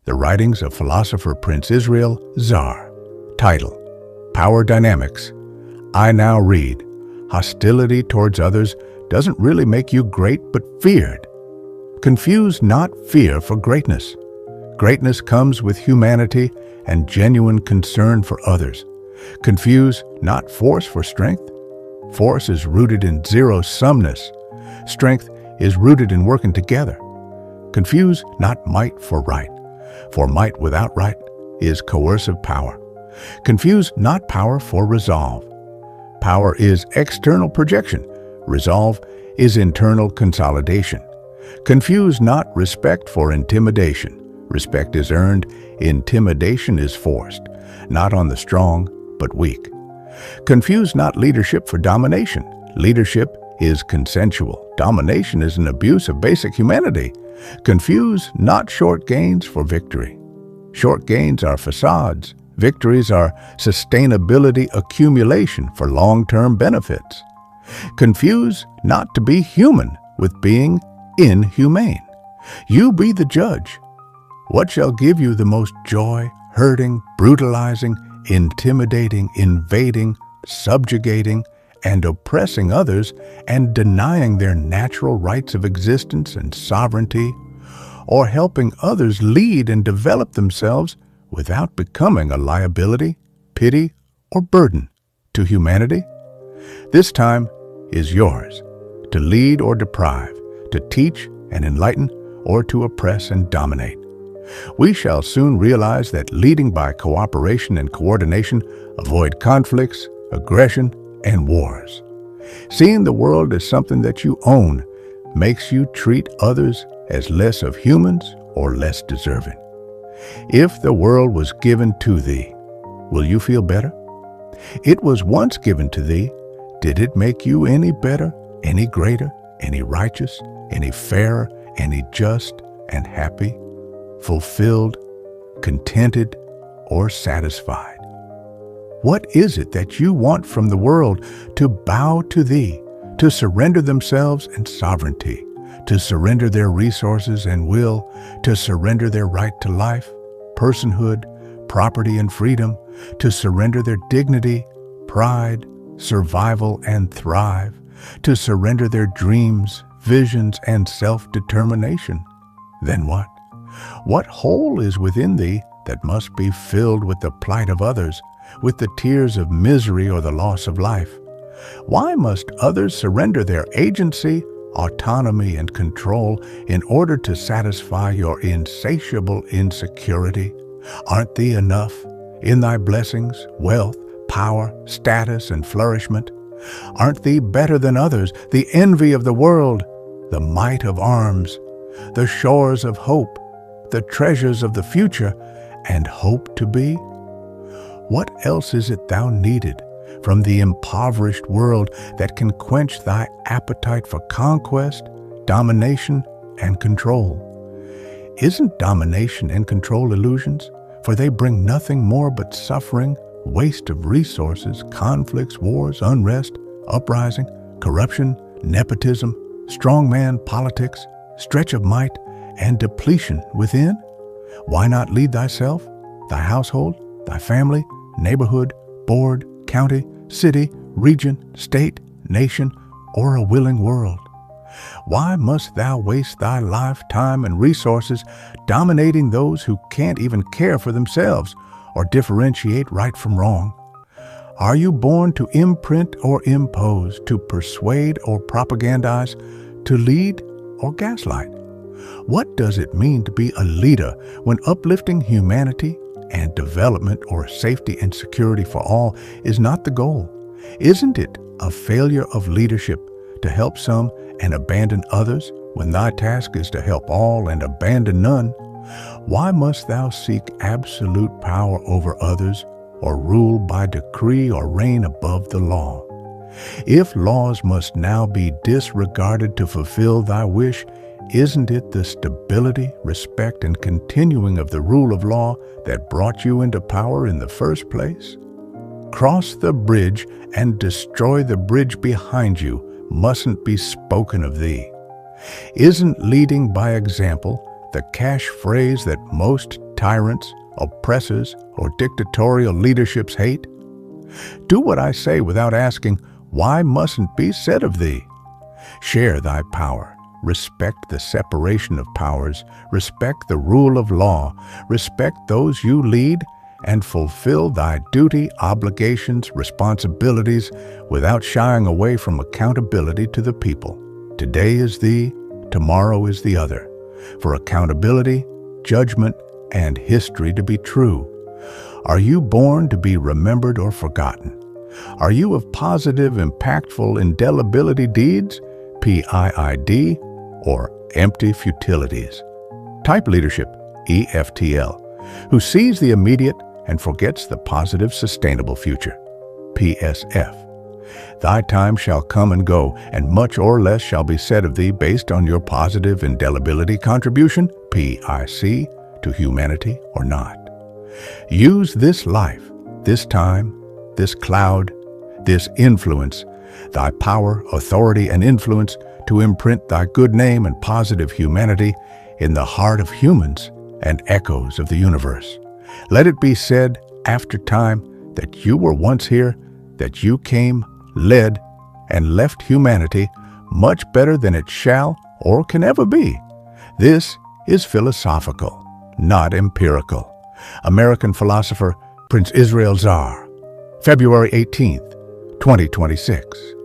The writings of philosopher Prince Israel Zaar. Title: Power Dynamics. I now read, hostility towards others doesn't really make you great but feared. Confuse not fear for greatness. Greatness comes with humanity and genuine concern for others. Confuse not force for strength. Force is rooted in zero-sumness. Strength is rooted in working together. Confuse not might for right, for might without right is coercive power. Confuse not power for resolve. Power is external projection. Resolve is internal consolidation. Confuse not respect for intimidation. Respect is earned, intimidation is forced, not on the strong, but weak. Confuse not leadership for domination. Leadership is consensual. Domination is an abuse of basic humanity. Confuse not short gains for victory. Short gains are facades. Victories are sustainability accumulation for long-term benefits. Confuse not to be human with being inhumane. You be the judge. What shall give you the most joy, hurting, brutalizing, intimidating, invading, subjugating, and oppressing others and denying their natural rights of existence and sovereignty, or helping others lead and develop themselves without becoming a liability, pity, or burden to humanity? This time is yours, to lead or deprive, to teach and enlighten, or to oppress and dominate. We shall soon realize that leading by cooperation and coordination avoid conflicts, aggression, and wars. Seeing the world as something that you own makes you treat others as less of humans or less deserving. If the world was given to thee, will you feel better? It was once given to thee. Did it make you any better, any greater, any righteous, any fairer, any just and happy, fulfilled, contented, or satisfied? What is it that you want from the world to bow to thee, to surrender themselves and sovereignty, to surrender their resources and will, to surrender their right to life, personhood, property, and freedom, to surrender their dignity, pride, survival, and thrive, to surrender their dreams, visions, and self-determination? Then what? What hole is within thee that must be filled with the plight of others, with the tears of misery or the loss of life? Why must others surrender their agency, autonomy, and control in order to satisfy your insatiable insecurity? Aren't thee enough in thy blessings, wealth, power, status, and flourishment? Aren't thee better than others, the envy of the world, the might of arms, the shores of hope, the treasures of the future, and hope to be? What else is it thou needed from the impoverished world that can quench thy appetite for conquest, domination, and control? Isn't domination and control illusions? For they bring nothing more but suffering, waste of resources, conflicts, wars, unrest, uprising, corruption, nepotism, strongman politics, stretch of might, and depletion within? Why not lead thyself, thy household, thy family, neighborhood, board, county, city, region, state, nation, or a willing world? Why must thou waste thy life, time, and resources dominating those who can't even care for themselves or differentiate right from wrong? Are you born to imprint or impose, to persuade or propagandize, to lead or gaslight? What does it mean to be a leader when uplifting humanity and development or safety and security for all is not the goal? Isn't it a failure of leadership to help some and abandon others when thy task is to help all and abandon none? Why must thou seek absolute power over others or rule by decree or reign above the law? If laws must now be disregarded to fulfill thy wish, isn't it the stability, respect, and continuing of the rule of law that brought you into power in the first place? Cross the bridge and destroy the bridge behind you mustn't be spoken of thee. Isn't leading by example the cash phrase that most tyrants, oppressors, or dictatorial leaderships hate? Do what I say without asking, why mustn't be said of thee? Share thy power. Respect the separation of powers. Respect the rule of law. Respect those you lead, and fulfill thy duty, obligations, responsibilities without shying away from accountability to the people. Today is thee, tomorrow is the other. For accountability, judgment, and history to be true. Are you born to be remembered or forgotten? Are you of positive, impactful indelibility deeds, PIID, or empty futilities? Type leadership, EFTL, who sees the immediate and forgets the positive, sustainable future, PSF. Thy time shall come and go, and much or less shall be said of thee based on your positive indelibility contribution, PIC, to humanity or not. Use this life, this time, this cloud, this influence, thy power, authority, and influence to imprint thy good name and positive humanity in the heart of humans and echoes of the universe. Let it be said after time that you were once here, that you came, led, and left humanity much better than it shall or can ever be. This is philosophical, not empirical. American philosopher Prince Israel Zaar, February 18th, 2026.